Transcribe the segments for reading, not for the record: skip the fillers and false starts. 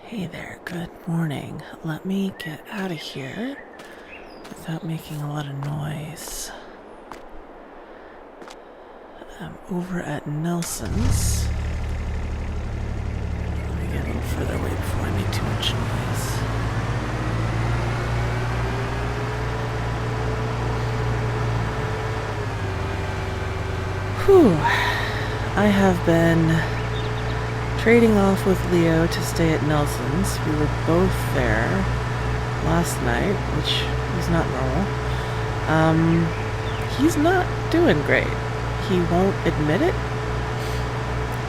Hey there, good morning. Let me get out of here without making a lot of noise. I'm over at Nelson's. Let me get a little further away before I make too much noise. Whew. I have been trading off with Leo to stay at Nelson's. We were both there last night, which was not normal. He's not doing great. He won't admit it.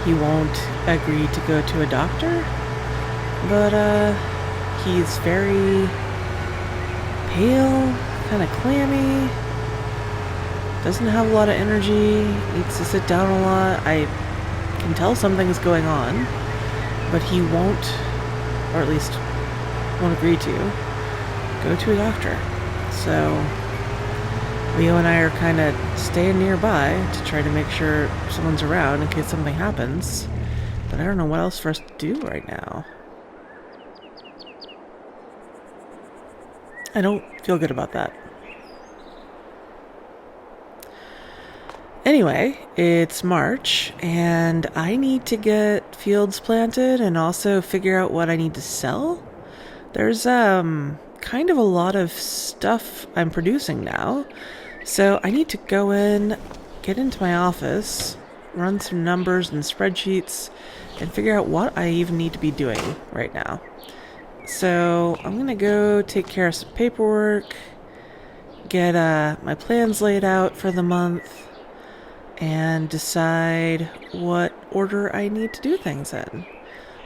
He won't agree to go to a doctor. But, he's very pale, kind of clammy, doesn't have a lot of energy, needs to sit down a lot. I can tell something's going on, but he won't, or at least won't agree to, go to a doctor. So Leo and I are kind of staying nearby to try to make sure someone's around in case something happens, but I don't know what else for us to do right now. I don't feel good about that. Anyway, it's March, and I need to get fields planted and also figure out what I need to sell. There's kind of a lot of stuff I'm producing now, so I need to go in, get into my office, run some numbers and spreadsheets, and figure out what I even need to be doing right now. So I'm gonna go take care of some paperwork, get my plans laid out for the month, and decide what order I need to do things in.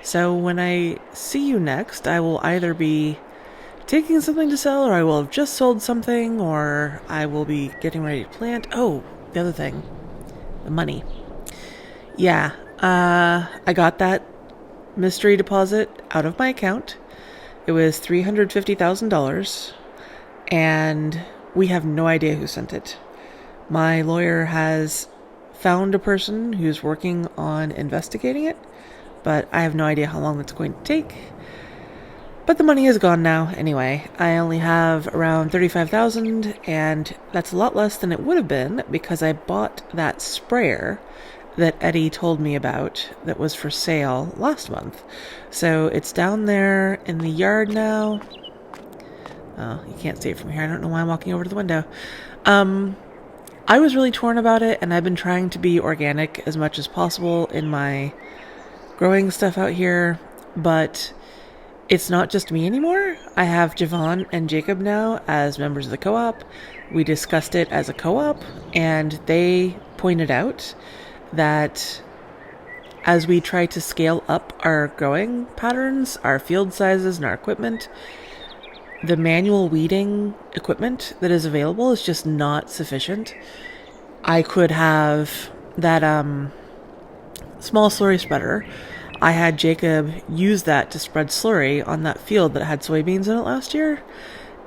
So when I see you next, I will either be taking something to sell, or I will have just sold something, or I will be getting ready to plant. Oh, the other thing, the money. Yeah, I got that mystery deposit out of my account. It was $350,000, and we have no idea who sent it. My lawyer has found a person who's working on investigating it, but I have no idea how long that's going to take. But the money is gone now anyway. I only have around $35,000, and that's a lot less than it would have been because I bought that sprayer that Eddie told me about that was for sale last month. So it's down there in the yard now. Oh, you can't see it from here. I don't know why I'm walking over to the window. I was really torn about it, and I've been trying to be organic as much as possible in my growing stuff out here, but it's not just me anymore. I have Javon and Jacob now as members of the co-op. We discussed it as a co-op, and they pointed out that as we try to scale up our growing patterns, our field sizes, and our equipment, the manual weeding equipment that is available is just not sufficient. I could have that small slurry spreader. I had Jacob use that to spread slurry on that field that had soybeans in it last year,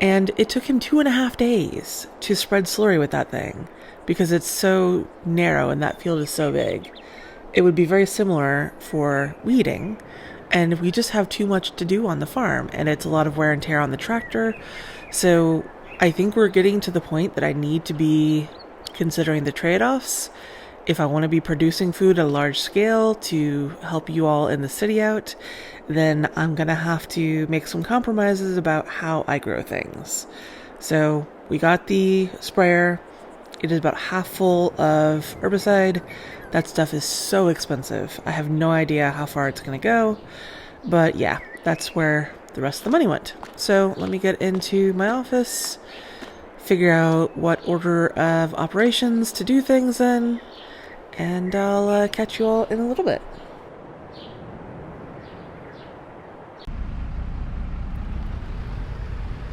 and it took him 2.5 days to spread slurry with that thing because it's so narrow and that field is so big. It would be very similar for weeding, and we just have too much to do on the farm, and it's a lot of wear and tear on the tractor. So I think we're getting to the point that I need to be considering the trade-offs. If I want to be producing food at a large scale to help you all in the city out, then I'm going to have to make some compromises about how I grow things. So we got the sprayer. It is about half full of herbicide. That stuff is so expensive. I have no idea how far it's going to go. But yeah, that's where the rest of the money went. So let me get into my office, figure out what order of operations to do things in, and I'll catch you all in a little bit.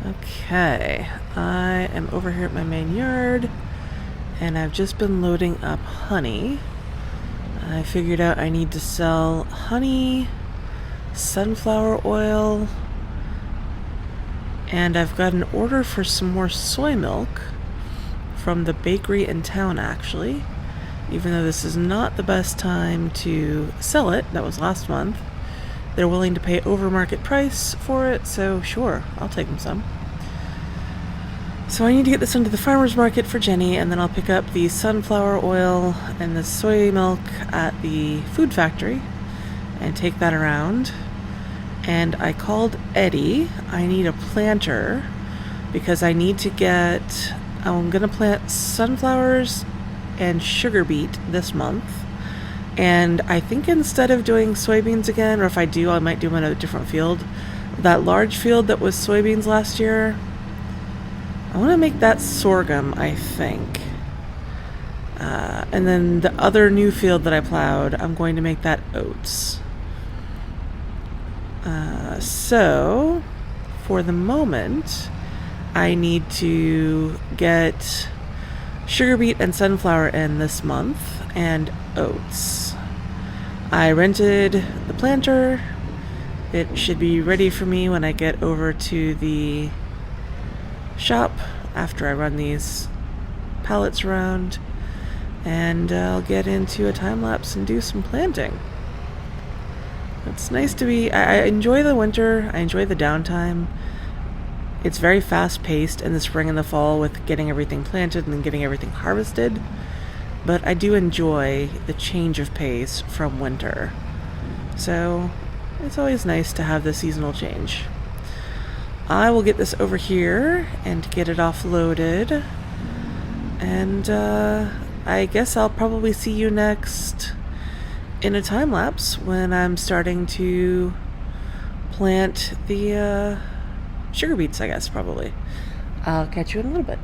Okay, I am over here at my main yard, and I've just been loading up honey. I figured out I need to sell honey, sunflower oil, and I've got an order for some more soy milk from the bakery in town, actually. Even though this is not the best time to sell it, that was last month, they're willing to pay over market price for it, so sure, I'll take them some. So I need to get this into the farmer's market for Jenny, and then I'll pick up the sunflower oil and the soy milk at the food factory and take that around. And I called Eddie. I need a planter because I need to get... I'm going to plant sunflowers and sugar beet this month. And I think instead of doing soybeans again, or if I do, I might do them in a different field. That large field that was soybeans last year, I want to make that sorghum, I think. And then the other new field that I plowed, I'm going to make that oats. So, for the moment, I need to get sugar beet and sunflower in this month, and oats. I rented the planter. It should be ready for me when I get over to the shop after I run these pallets around, and I'll get into a time lapse and do some planting. It's nice to be... I enjoy the winter. I enjoy the downtime. It's very fast-paced in the spring and the fall with getting everything planted and then getting everything harvested. But I do enjoy the change of pace from winter. So it's always nice to have the seasonal change. I will get this over here and get it offloaded. And I guess I'll probably see you next in a time lapse when I'm starting to plant the sugar beets, I guess, probably. I'll catch you in a little bit.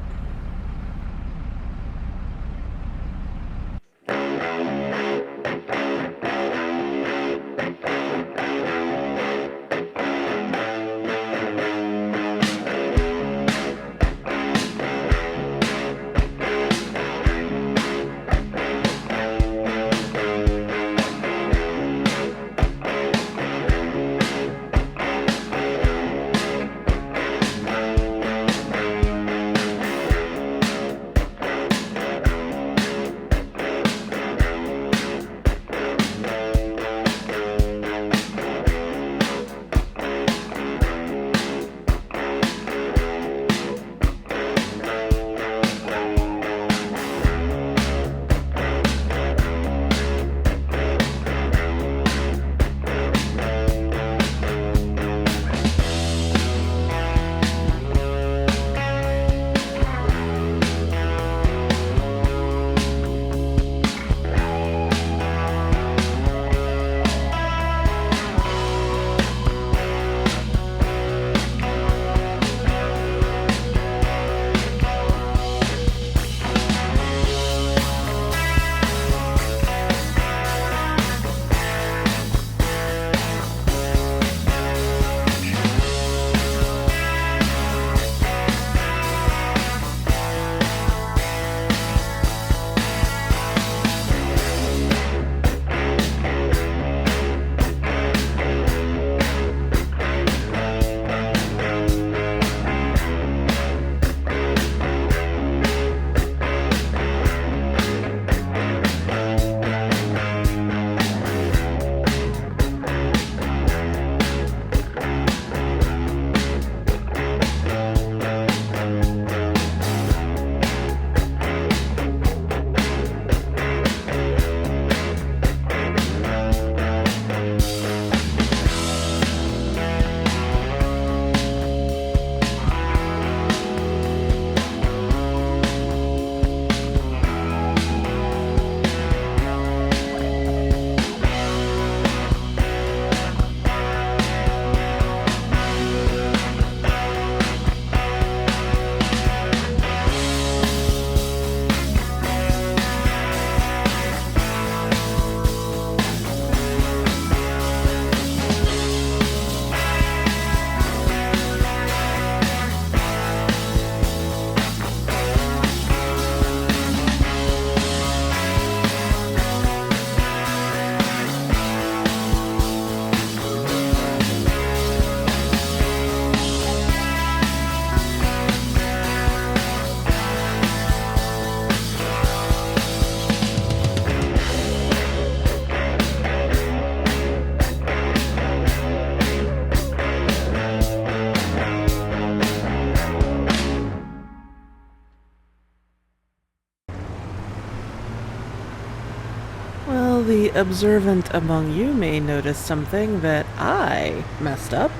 Well, the observant among you may notice something that I messed up.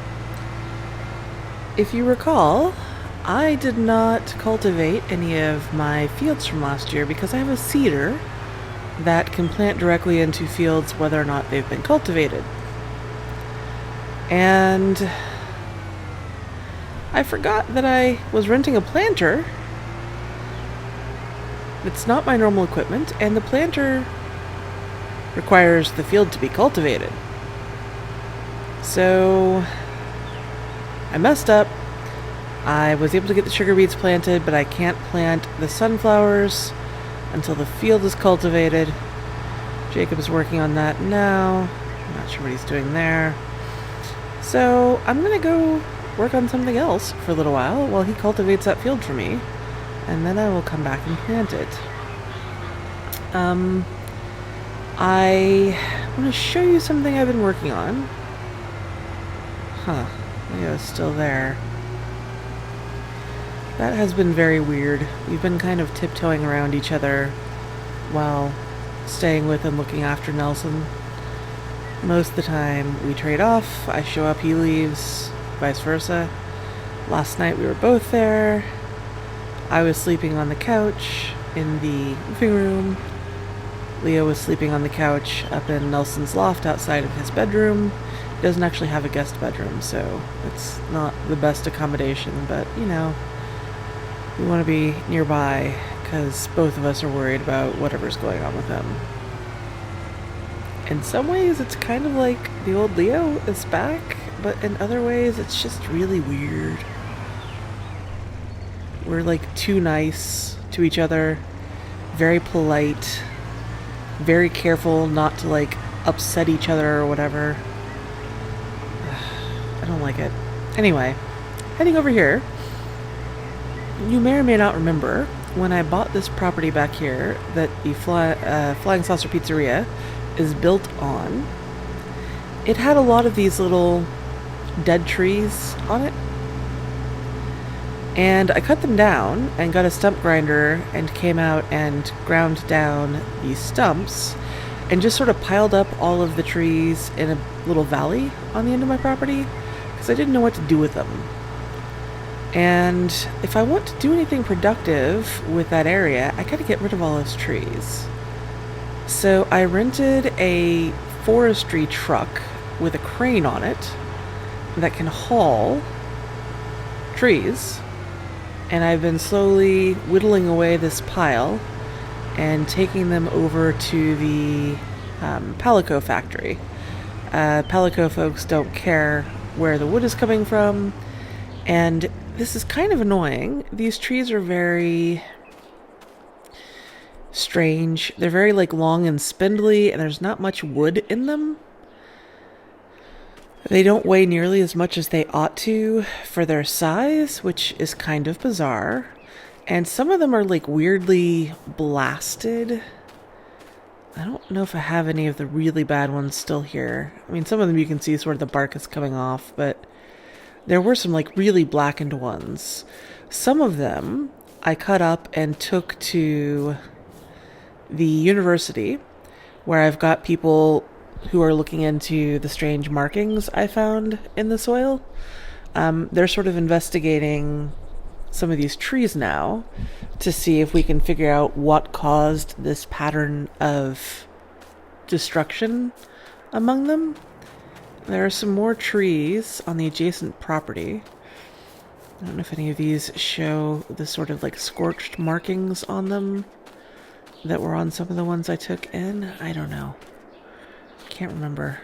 If you recall, I did not cultivate any of my fields from last year because I have a seeder that can plant directly into fields whether or not they've been cultivated. And I forgot that I was renting a planter. It's not my normal equipment, and the planter requires the field to be cultivated. So I messed up. I was able to get the sugar beets planted, but I can't plant the sunflowers until the field is cultivated. Jacob is working on that now. I'm not sure what he's doing there. So I'm gonna go work on something else for a little while he cultivates that field for me, and then I will come back and plant it. I want to show you something I've been working on. Leo's still there. That has been very weird. We've been kind of tiptoeing around each other while staying with and looking after Nelson. Most of the time we trade off. I show up, he leaves, vice versa. Last night we were both there. I was sleeping on the couch in the living room. Leo was sleeping on the couch up in Nelson's loft outside of his bedroom. He doesn't actually have a guest bedroom, so it's not the best accommodation, but, you know, we want to be nearby because both of us are worried about whatever's going on with him. In some ways, it's kind of like the old Leo is back, but in other ways, it's just really weird. We're like too nice to each other, very polite, very careful not to like upset each other or whatever. I don't like it. Anyway, heading over here, you may or may not remember when I bought this property back here that the Flying Saucer Pizzeria is built on. It had a lot of these little dead trees on it. And I cut them down and got a stump grinder and came out and ground down these stumps and just sort of piled up all of the trees in a little valley on the end of my property because I didn't know what to do with them. And if I want to do anything productive with that area, I gotta get rid of all those trees. So I rented a forestry truck with a crane on it that can haul trees. And I've been slowly whittling away this pile and taking them over to the Palico factory. Palico folks don't care where the wood is coming from, and this is kind of annoying. These trees are very strange. They're very like long and spindly, and there's not much wood in them. They don't weigh nearly as much as they ought to for their size, which is kind of bizarre. And some of them are like weirdly blasted. I don't know if I have any of the really bad ones still here. I mean, some of them you can see sort of the bark is coming off, but there were some like really blackened ones. Some of them I cut up and took to the university where I've got people who are looking into the strange markings I found in the soil. They're sort of investigating some of these trees now to see if we can figure out what caused this pattern of destruction among them. There are some more trees on the adjacent property. I don't know if any of these show the sort of like scorched markings on them that were on some of the ones I took in. I don't know. Can't remember.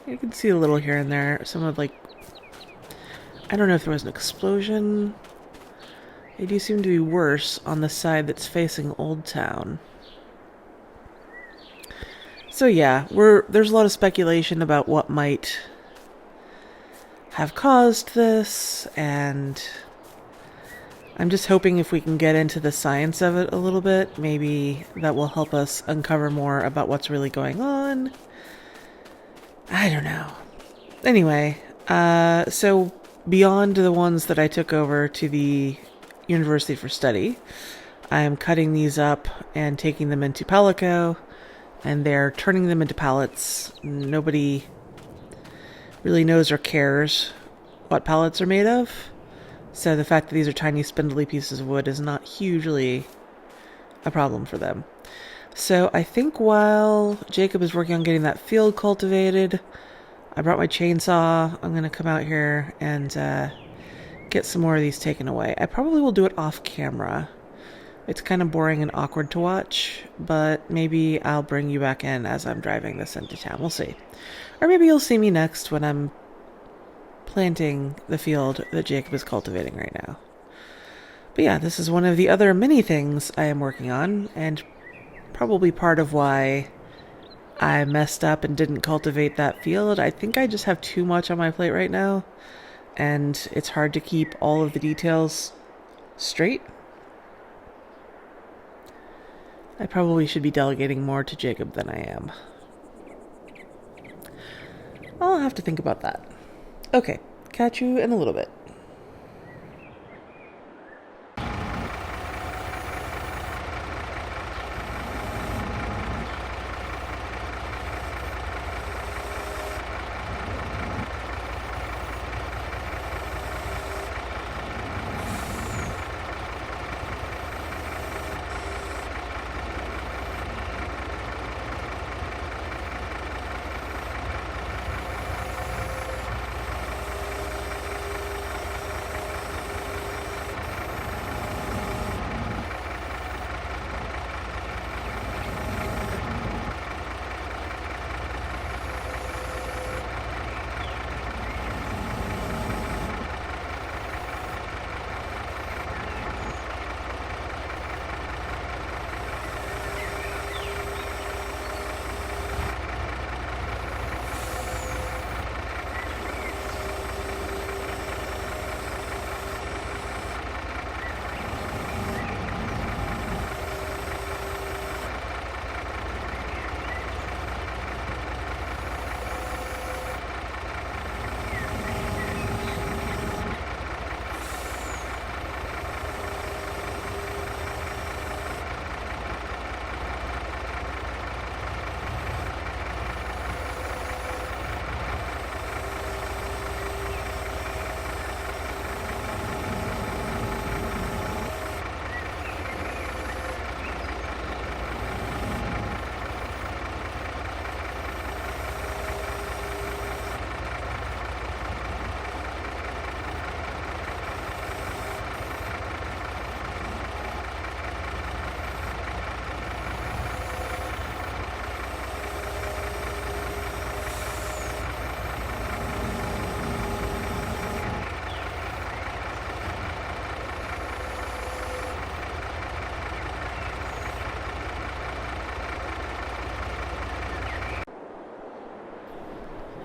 You can see a little here and there. Some of like, I don't know if there was an explosion. They do seem to be worse on the side that's facing Old Town. So yeah, there's a lot of speculation about what might have caused this, and I'm just hoping if we can get into the science of it a little bit, maybe that will help us uncover more about what's really going on. I don't know. Anyway, so beyond the ones that I took over to the university for study, I am cutting these up and taking them into Palico, and they're turning them into pallets. Nobody really knows or cares what pallets are made of, so the fact that these are tiny spindly pieces of wood is not hugely a problem for them. So I think while Jacob is working on getting that field cultivated, I brought my chainsaw. I'm going to come out here and get some more of these taken away. I probably will do it off camera. It's kind of boring and awkward to watch, but maybe I'll bring you back in as I'm driving this into town. We'll see. Or maybe you'll see me next when I'm planting the field that Jacob is cultivating right now. But yeah, this is one of the other many things I am working on, and probably part of why I messed up and didn't cultivate that field. I think I just have too much on my plate right now, and it's hard to keep all of the details straight. I probably should be delegating more to Jacob than I am. I'll have to think about that. Okay, catch you in a little bit.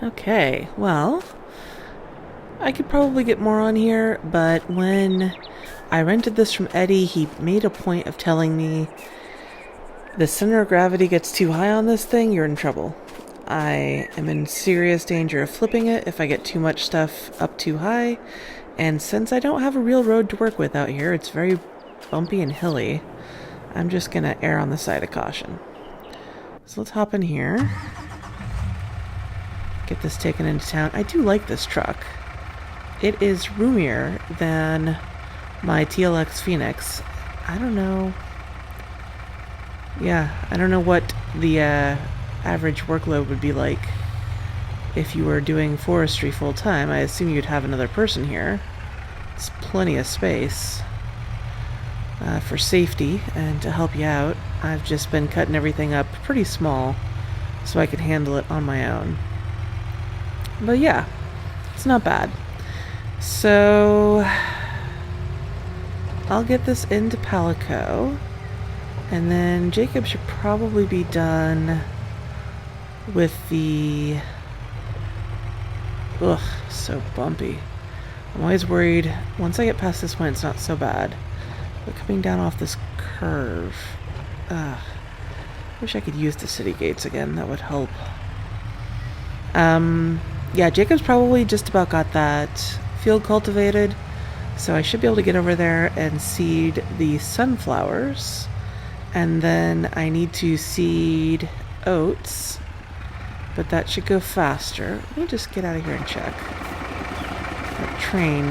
Okay, well, I could probably get more on here, but when I rented this from Eddie, he made a point of telling me the center of gravity gets too high on this thing, you're in trouble. I am in serious danger of flipping it if I get too much stuff up too high, and since I don't have a real road to work with out here, it's very bumpy and hilly, I'm just gonna err on the side of caution. So let's hop in here. Get this taken into town. I do like this truck. It is roomier than my TLX Phoenix. I don't know. Yeah, I don't know what the average workload would be like if you were doing forestry full time. I assume you'd have another person here. It's plenty of space for safety and to help you out. I've just been cutting everything up pretty small so I could handle it on my own. But yeah, it's not bad. So I'll get this into Palico, and then Jacob should probably be done with the... Ugh, so bumpy. I'm always worried, once I get past this point it's not so bad. But coming down off this curve... wish I could use the city gates again, that would help. Yeah, Jacob's probably just about got that field cultivated. So I should be able to get over there and seed the sunflowers. And then I need to seed oats, but that should go faster. Let me just get out of here and check. That train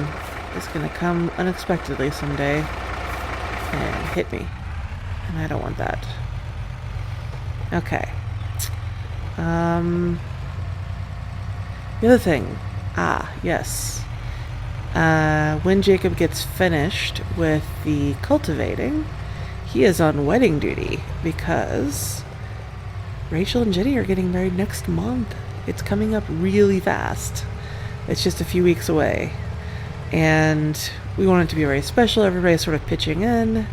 is going to come unexpectedly someday and hit me. And I don't want that. Okay. The other thing. Yes. When Jacob gets finished with the cultivating, he is on wedding duty because Rachel and Jenny are getting married next month. It's coming up really fast. It's just a few weeks away. And we want it to be very special. Everybody's sort of pitching in.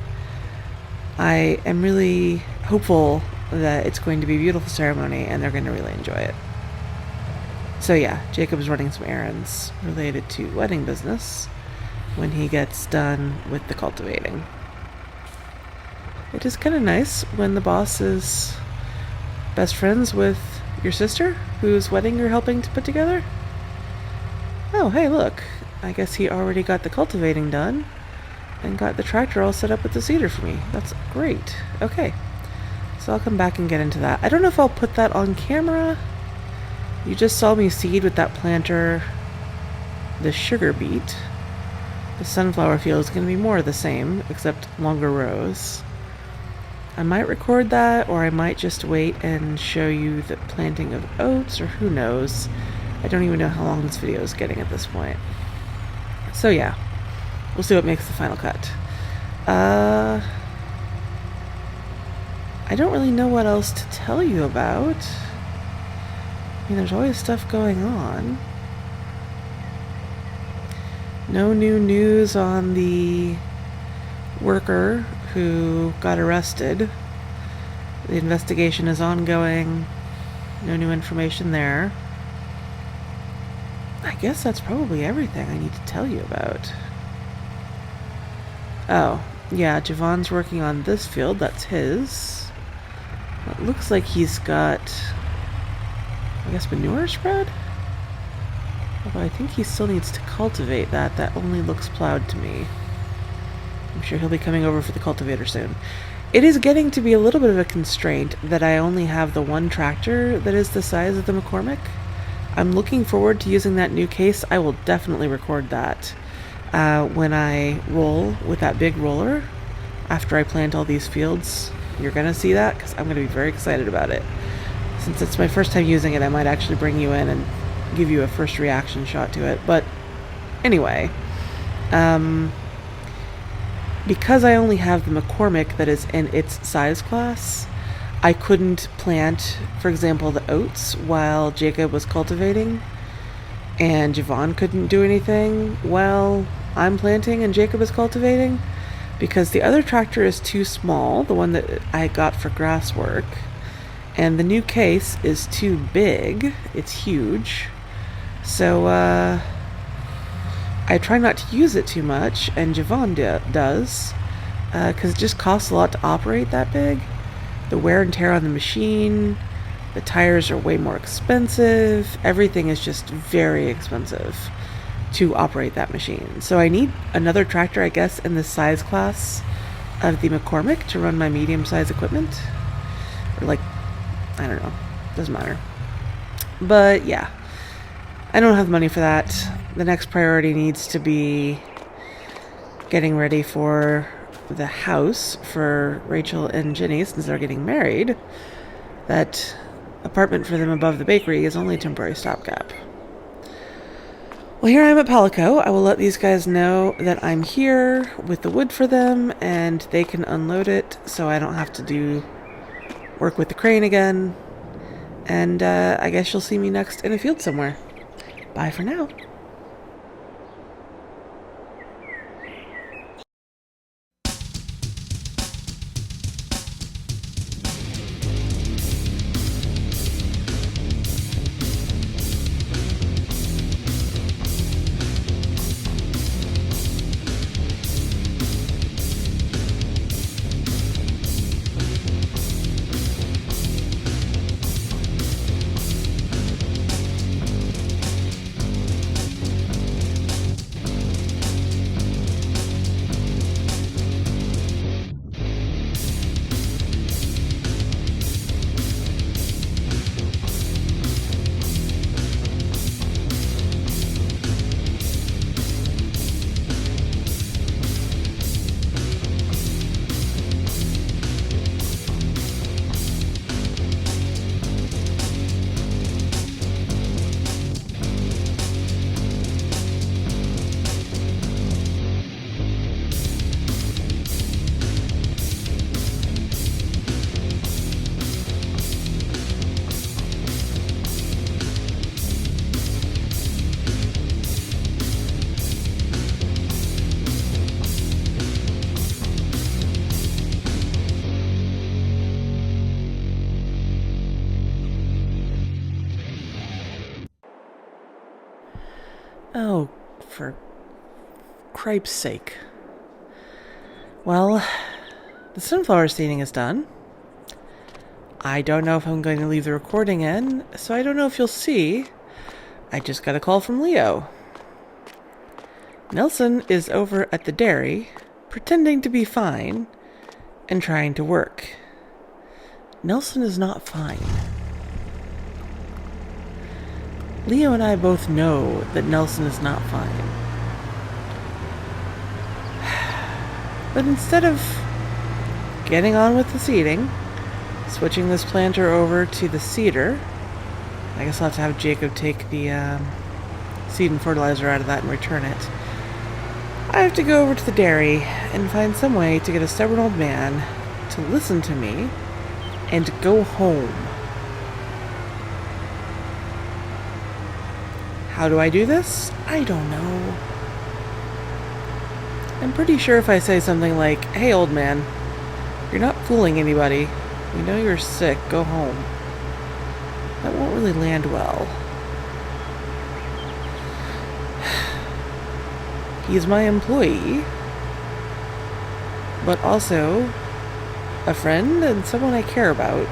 I am really hopeful that it's going to be a beautiful ceremony and they're going to really enjoy it. So yeah, Jacob's running some errands related to wedding business when he gets done with the cultivating. It is kind of nice when the boss is best friends with your sister, whose wedding you're helping to put together. Oh, hey, look. I guess he already got the cultivating done and got the tractor all set up with the seeder for me. That's great. Okay. So I'll come back and get into that. I don't know if I'll put that on camera. You just saw me seed with that planter the sugar beet. The sunflower field is going to be more of the same, except longer rows. I might record that, or I might just wait and show you the planting of oats, or who knows. I don't even know how long this video is getting at this point. So yeah, we'll see what makes the final cut. I don't really know what else to tell you about. I mean, there's always stuff going on. No new news on the worker who got arrested. The investigation is ongoing. No new information there. I guess that's probably everything I need to tell you about. Oh, yeah, Javon's working on this field. That's his. It looks like he's got, I guess, manure spread? Although I think he still needs to cultivate that. That only looks plowed to me. I'm sure he'll be coming over for the cultivator soon. It is getting to be a little bit of a constraint that I only have the one tractor that is the size of the McCormick. I'm looking forward to using that new case. I will definitely record that when I roll with that big roller after I plant all these fields. You're going to see that because I'm going to be very excited about it. Since it's my first time using it, I might actually bring you in and give you a first reaction shot to it. But anyway, because I only have the McCormick that is in its size class, I couldn't plant, for example, the oats while Jacob was cultivating, and Javon couldn't do anything while I'm planting and Jacob is cultivating, because the other tractor is too small, the one that I got for grass work, and the new case is too big. It's huge. So, I try not to use it too much, and Javon does, because it just costs a lot to operate that big. The wear and tear on the machine, the tires are way more expensive, everything is just very expensive to operate that machine. So I need another tractor, I guess, in the size class of the McCormick to run my medium-sized equipment. Or like, I don't know, doesn't matter. But yeah, I don't have the money for that. The next priority needs to be getting ready for the house for Rachel and Jenny, since they're getting married. That apartment for them above the bakery is only a temporary stopgap. Well, here I am at Palico. I will let these guys know that I'm here with the wood for them, and they can unload it so I don't have to do work with the crane again. And I guess you'll see me next in a field somewhere. Bye for now. Oh, for cripe's sake. Well, the sunflower seeding is done. I don't know if I'm going to leave the recording in, so I don't know if you'll see. I just got a call from Leo. Nelson is over at the dairy, pretending to be fine, and trying to work. Nelson is not fine. Leo and I both know that Nelson is not fine. But instead of getting on with the seeding, switching this planter over to the seeder, I guess I'll have to have Jacob take the seed and fertilizer out of that and return it. I have to go over to the dairy and find some way to get a stubborn old man to listen to me and go home. How do I do this? I don't know. I'm pretty sure if I say something like, "Hey, old man, you're not fooling anybody. We know you're sick. Go home," that won't really land well. He's my employee, but also a friend and someone I care about.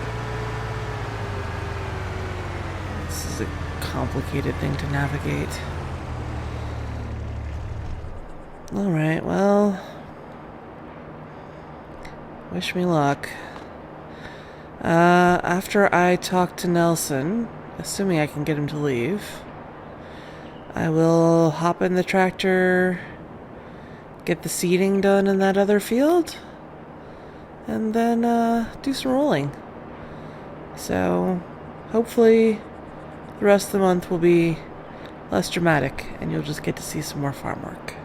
This is a complicated thing to navigate. Alright, well, wish me luck. After I talk to Nelson, assuming I can get him to leave, I will hop in the tractor, get the seeding done in that other field, and then do some rolling. So hopefully the rest of the month will be less dramatic and you'll just get to see some more farm work.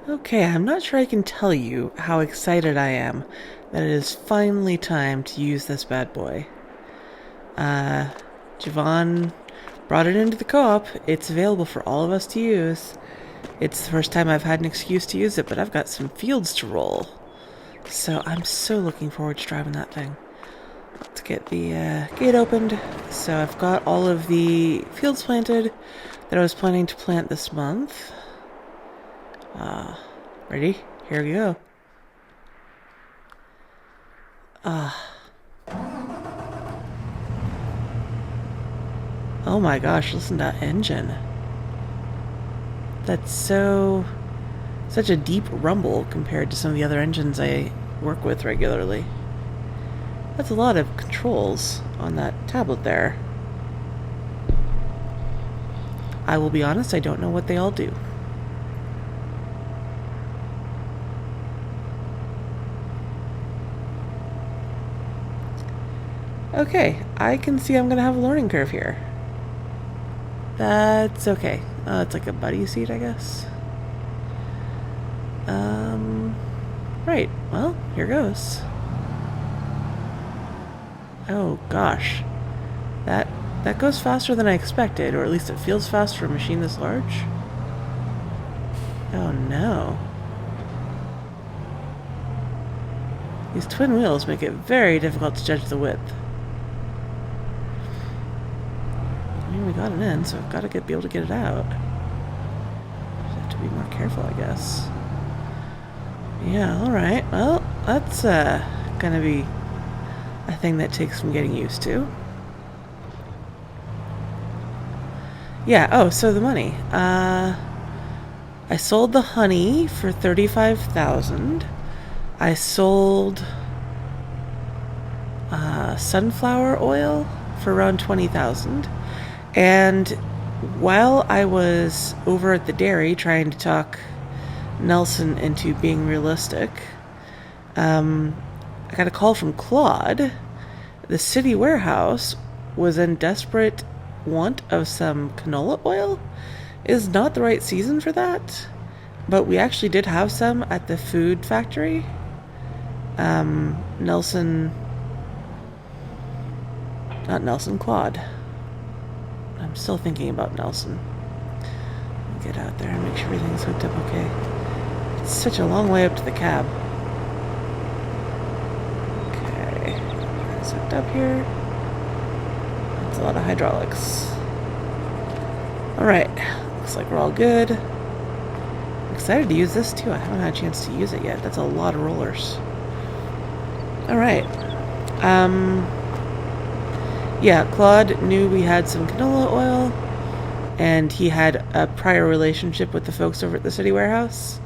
Okay, I'm not sure I can tell you how excited I am that it is finally time to use this bad boy. Javon brought it into the co-op. It's available for all of us to use. It's the first time I've had an excuse to use it, but I've got some fields to roll. So I'm so looking forward to driving that thing. Let's get the gate opened. So I've got all of the fields planted that I was planning to plant this month. Ready? Here we go. Oh my gosh, listen to that engine. That's such a deep rumble compared to some of the other engines I work with regularly. That's a lot of controls on that tablet there. I will be honest, I don't know what they all do. Okay, I can see I'm gonna have a learning curve here. That's okay. It's like a buddy seat, I guess. Right. Well, here goes. Oh gosh, that goes faster than I expected, or at least it feels fast for a machine this large. Oh no. These twin wheels make it very difficult to judge the width. I mean, we got it in, so I've got to be able to get it out. Just have to be more careful, I guess. Yeah, alright. Well, that's gonna be a thing that takes some getting used to. Yeah, oh, so the money. I sold the honey for $35,000. I sold sunflower oil for around $20,000. And while I was over at the dairy trying to talk Nelson into being realistic, I got a call from Claude. The city warehouse was in desperate want of some canola oil. It is not the right season for that, but we actually did have some at the food factory. Claude. I'm still thinking about Nelson. Get out there and make sure everything's hooked up okay. It's such a long way up to the cab. Okay, it's hooked up here. That's a lot of hydraulics. Alright, looks like we're all good. I'm excited to use this too. I haven't had a chance to use it yet. That's a lot of rollers. Alright. Yeah, Claude knew we had some canola oil, and he had a prior relationship with the folks over at the city warehouse.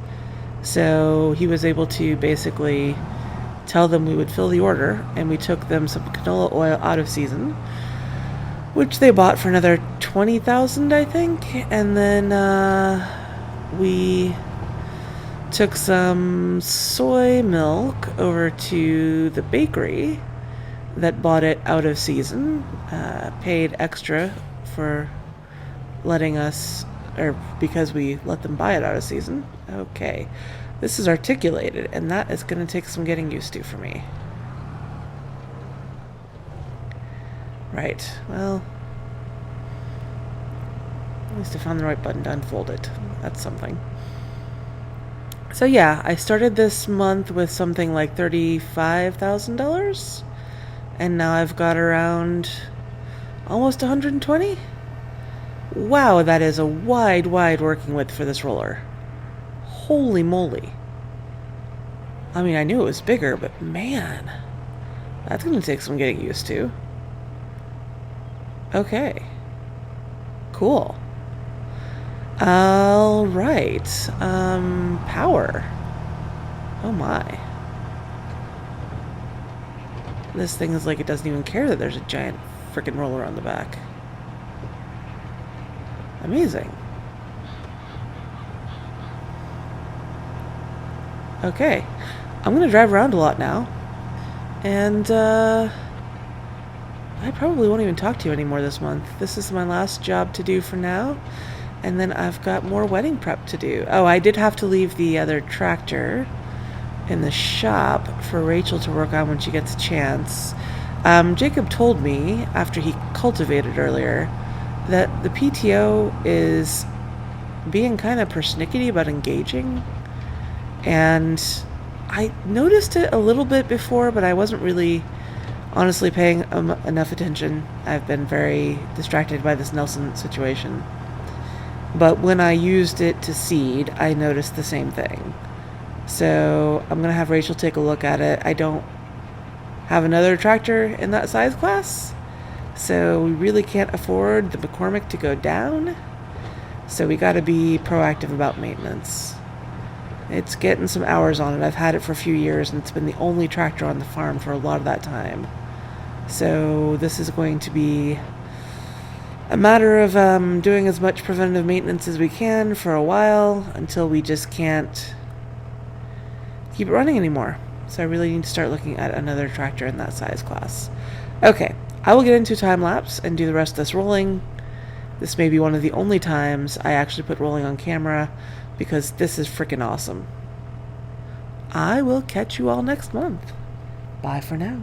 So he was able to basically tell them we would fill the order, and we took them some canola oil out of season, which they bought for another $20,000, I think. And then we took some soy milk over to the bakery that bought it out of season, paid extra for letting us, or because we let them buy it out of season. Okay, this is articulated, and that is going to take some getting used to for me. Right, well, at least I found the right button to unfold it. That's something. So yeah, I started this month with something like $35,000, and now I've got around almost 120. Wow, that is a wide working width for this roller. Holy moly. I mean, I knew it was bigger, but man, that's going to take some getting used to. Okay. Cool. Alright. Power. Oh my. This thing is like it doesn't even care that there's a giant frickin' roller on the back. Amazing. Okay. I'm gonna drive around a lot now. And, I probably won't even talk to you anymore this month. This is my last job to do for now. And then I've got more wedding prep to do. Oh, I did have to leave the other tractor in the shop for Rachel to work on when she gets a chance. Jacob told me, after he cultivated earlier, that the PTO is being kind of persnickety about engaging. And I noticed it a little bit before, but I wasn't really honestly paying enough attention. I've been very distracted by this Nelson situation. But when I used it to seed, I noticed the same thing. So I'm going to have Rachel take a look at it. I don't have another tractor in that size class, so we really can't afford the McCormick to go down. So we got to be proactive about maintenance. It's getting some hours on it. I've had it for a few years, and it's been the only tractor on the farm for a lot of that time. So this is going to be a matter of doing as much preventative maintenance as we can for a while until we just can't keep it running anymore. So I really need to start looking at another tractor in that size class. Okay, I will get into time lapse and do the rest of this rolling. This may be one of the only times I actually put rolling on camera because this is freaking awesome. I will catch you all next month. Bye for now.